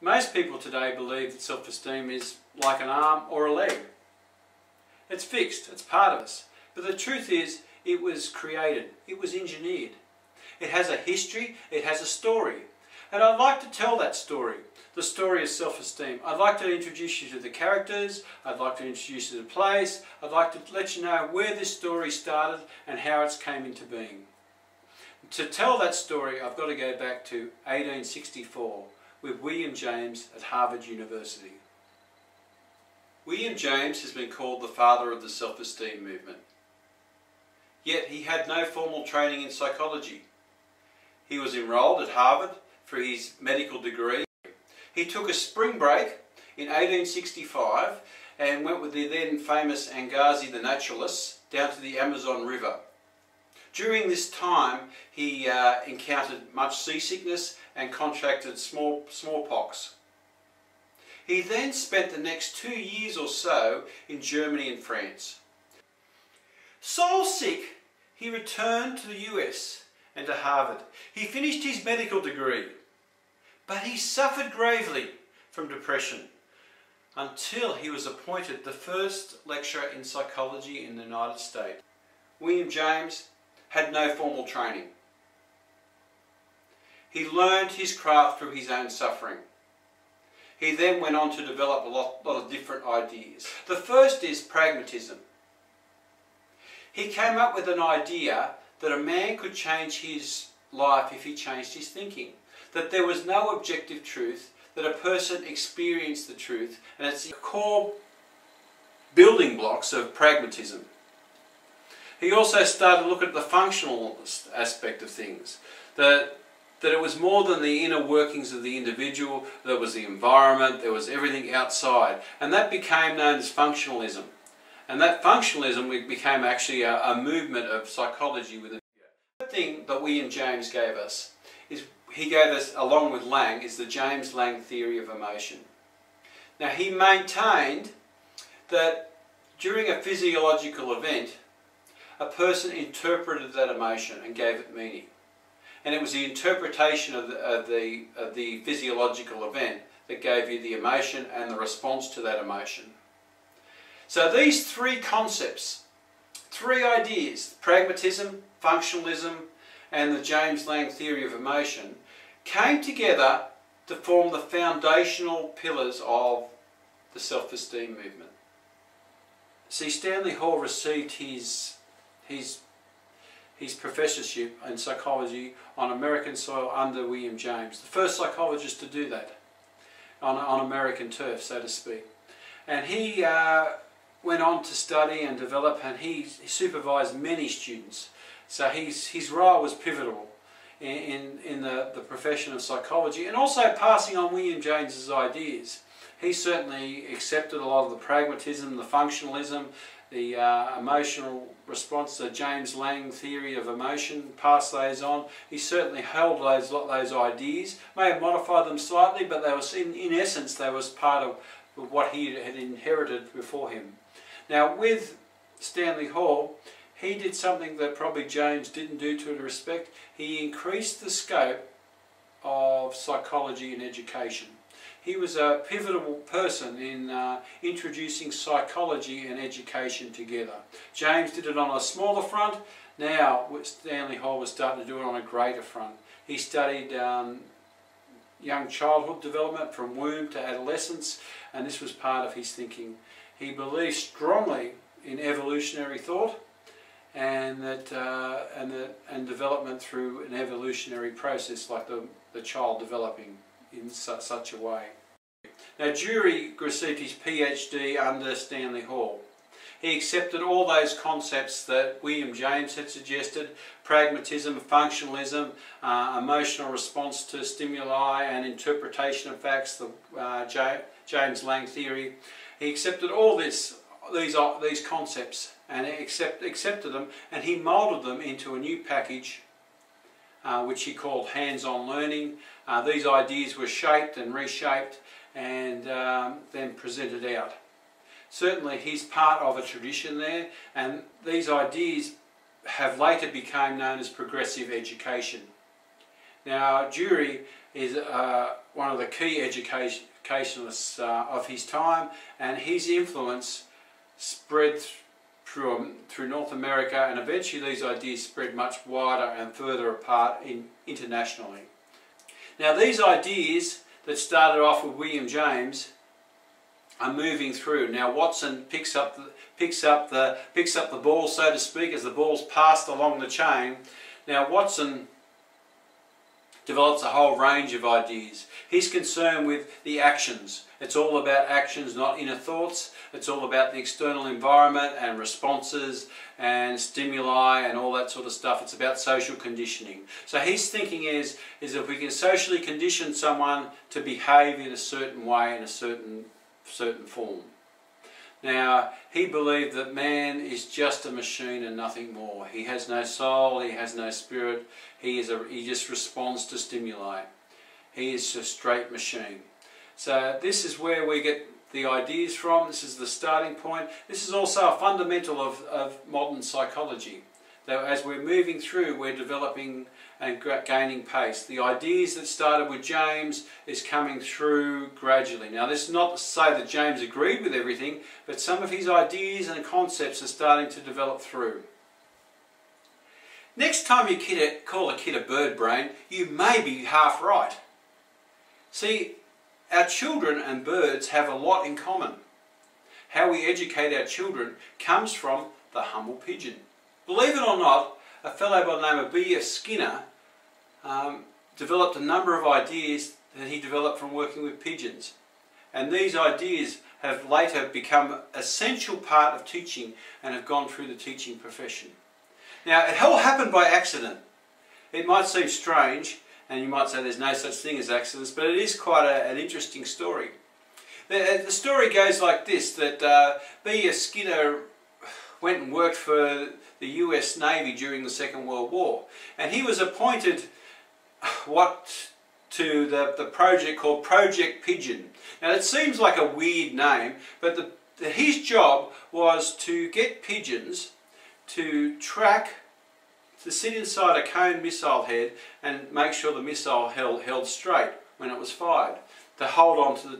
Most people today believe that self-esteem is like an arm or a leg. It's fixed, it's part of us. But the truth is, it was created, it was engineered. It has a history, it has a story. And I'd like to tell that story, the story of self-esteem. I'd like to introduce you to the characters, I'd like to introduce you to the place, I'd like to let you know where this story started and how it's came into being. To tell that story, I've got to go back to 1864 with William James at Harvard University. William James has been called the father of the self-esteem movement. Yet he had no formal training in psychology. He was enrolled at Harvard for his medical degree. He took a spring break in 1865 and went with the then famous Angazi the naturalists down to the Amazon River. During this time he encountered much seasickness and contracted smallpox. He then spent the next 2 years or so in Germany and France. Soul sick, he returned to the US and to Harvard. He finished his medical degree, but he suffered gravely from depression until he was appointed the first lecturer in psychology in the United States. William James had no formal training. He learned his craft through his own suffering. He then went on to develop a lot of different ideas. The first is pragmatism. He came up with an idea that a man could change his life if he changed his thinking. That there was no objective truth, that a person experienced the truth, and it's the core building blocks of pragmatism. He also started to look at the functional aspect of things. That it was more than the inner workings of the individual, there was the environment, there was everything outside. And that became known as functionalism. And that functionalism became actually a movement of psychology within. The third thing that William James gave us is, he gave us, along with Lang, is the James Lang theory of emotion. Now he maintained that during a physiological event, a person interpreted that emotion and gave it meaning. And it was the interpretation of the physiological event that gave you the emotion and the response to that emotion. So these three concepts, three ideas, pragmatism, functionalism, and the James Lang theory of emotion, came together to form the foundational pillars of the self-esteem movement. See, Stanley Hall received his professorship in psychology on American soil under William James, the first psychologist to do that on American turf, so to speak. And he went on to study and develop, and he supervised many students. So his role was pivotal in the profession of psychology, and also passing on William James's ideas. He certainly accepted a lot of the pragmatism, the functionalism, the emotional response, the James Lang theory of emotion, passed those on. He certainly held those ideas, may have modified them slightly, but they was in essence they was part of what he had inherited before him. Now with Stanley Hall, he did something that probably James didn't do to a respect. He increased the scope of psychology in education. He was a pivotal person in introducing psychology and education together. James did it on a smaller front. Now Stanley Hall was starting to do it on a greater front. He studied young childhood development from womb to adolescence, and this was part of his thinking. He believed strongly in evolutionary thought and development through an evolutionary process, like the child developing in such a way. Now Dury received his PhD under Stanley Hall. He accepted all those concepts that William James had suggested: pragmatism, functionalism, emotional response to stimuli and interpretation of facts, the James Lang theory. He accepted all these concepts and accepted them, and he moulded them into a new package which he called hands-on learning. These ideas were shaped and reshaped and then presented out. Certainly he's part of a tradition there, and these ideas have later become known as progressive education. Now Dury is one of the key educationalists of his time, and his influence spread through North America, and eventually these ideas spread much wider and further apart internationally. Now these ideas that started off with William James are moving through. Now Watson picks up the ball, so to speak, as the ball's passed along the chain. Now Watson develops a whole range of ideas. He's concerned with the actions. It's all about actions, not inner thoughts. It's all about the external environment and responses and stimuli and all that sort of stuff. It's about social conditioning. So his thinking is if we can socially condition someone to behave in a certain way, in a certain form. Now, he believed that man is just a machine and nothing more. He has no soul, he has no spirit, he just responds to stimuli. He is a straight machine. So this is where we get the ideas from. This is the starting point. This is also a fundamental of modern psychology. That as we're moving through, we're developing and gaining pace. The ideas that started with James is coming through gradually. Now this is not to say that James agreed with everything, but some of his ideas and concepts are starting to develop through. Next time you call a kid a bird brain, you may be half right. See, our children and birds have a lot in common. How we educate our children comes from the humble pigeon. Believe it or not, a fellow by the name of B.F. Skinner developed a number of ideas that he developed from working with pigeons. And these ideas have later become an essential part of teaching and have gone through the teaching profession. Now, it all happened by accident. It might seem strange, and you might say there's no such thing as accidents, but it is quite an interesting story. The story goes like this, that B.F. Skinner went and worked for the US Navy during the Second World War, and he was appointed to the project called Project Pigeon. Now it seems like a weird name, but his job was to get pigeons to sit inside a cone missile head and make sure the missile held straight when it was fired, to hold on to the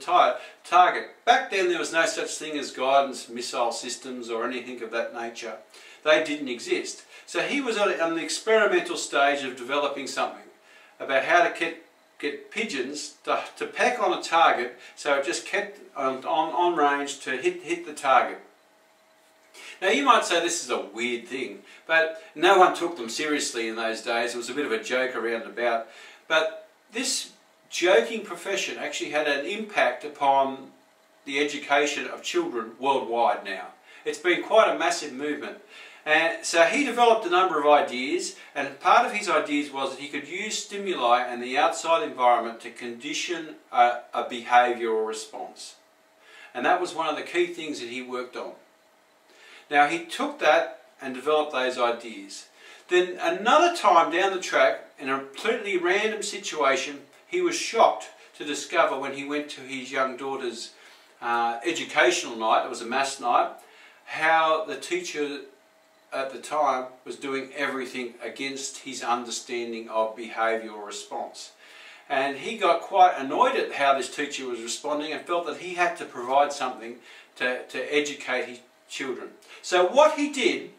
target. Back then there was no such thing as guidance missile systems or anything of that nature. They didn't exist. So he was on the experimental stage of developing something about how to get pigeons to peck on a target so it just kept on range to hit the target. Now you might say this is a weird thing, but no one took them seriously in those days. It was a bit of a joke around about. But this joking profession actually had an impact upon the education of children worldwide now. It's been quite a massive movement. And so he developed a number of ideas, and part of his ideas was that he could use stimuli and the outside environment to condition a behavioural response. And that was one of the key things that he worked on. Now he took that and developed those ideas. Then another time down the track, in a completely random situation, he was shocked to discover when he went to his young daughter's educational night, it was a maths night, how the teacher at the time was doing everything against his understanding of behavioural response. And he got quite annoyed at how this teacher was responding and felt that he had to provide something to educate his children. So what he did,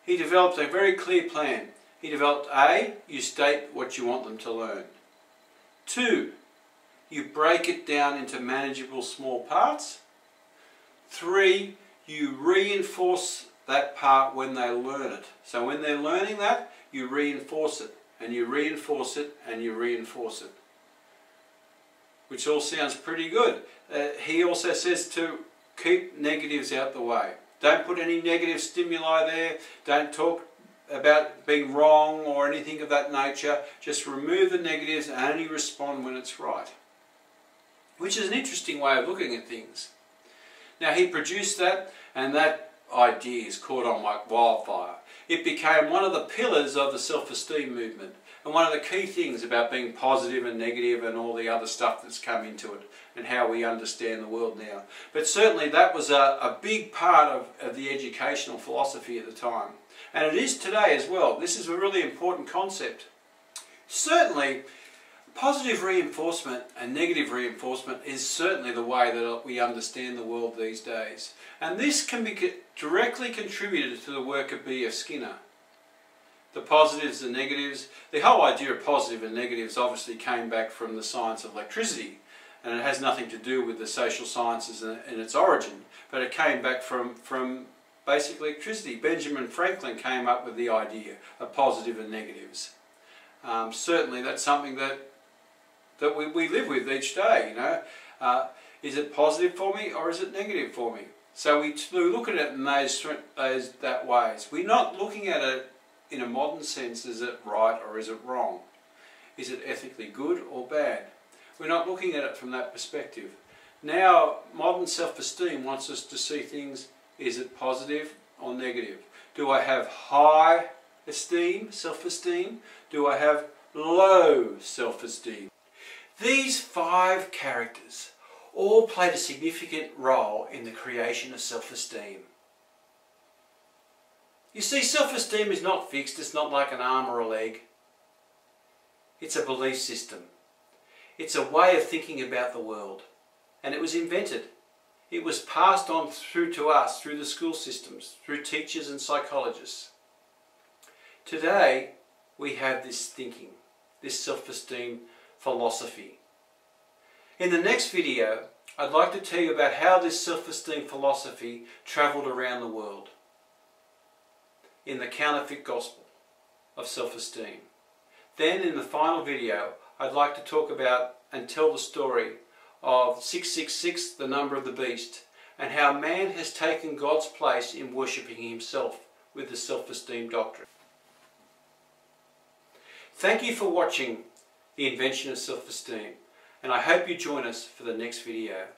he developed a very clear plan. He developed A, you state what you want them to learn. 2, you break it down into manageable small parts. 3, you reinforce that part when they learn it. So when they're learning that, you reinforce it, and you reinforce it, and you reinforce it. Which all sounds pretty good. He also says to keep negatives out the way. Don't put any negative stimuli there. Don't talk about being wrong or anything of that nature. Just remove the negatives and only respond when it's right. Which is an interesting way of looking at things. Now he produced that, and that idea is caught on like wildfire. It became one of the pillars of the self-esteem movement, and one of the key things about being positive and negative and all the other stuff that's come into it and how we understand the world now. But certainly that was a big part of the educational philosophy at the time. And it is today as well. This is a really important concept. Certainly Positive reinforcement and negative reinforcement is certainly the way that we understand the world these days. And this can be directly contributed to the work of B.F. Skinner. The positives and negatives, the whole idea of positive and negatives obviously came back from the science of electricity, and it has nothing to do with the social sciences in its origin, but it came back from basic electricity. Benjamin Franklin came up with the idea of positive and negatives. Certainly that's something that we live with each day, you know. Is it positive for me or is it negative for me? So we look at it in that ways. We're not looking at it in a modern sense, is it right or is it wrong? Is it ethically good or bad? We're not looking at it from that perspective. Now, modern self-esteem wants us to see things, is it positive or negative? Do I have high esteem, self-esteem? Do I have low self-esteem? These 5 characters all played a significant role in the creation of self-esteem. You see, self-esteem is not fixed, it's not like an arm or a leg. It's a belief system. It's a way of thinking about the world. And it was invented. It was passed on through to us, through the school systems, through teachers and psychologists. Today, we have this thinking, this self-esteem philosophy. In the next video, I'd like to tell you about how this self-esteem philosophy travelled around the world in the counterfeit gospel of self-esteem. Then in the final video, I'd like to talk about and tell the story of 666, the number of the beast, and how man has taken God's place in worshipping himself with the self-esteem doctrine. Thank you for watching The Invention of Self-Esteem, and I hope you join us for the next video.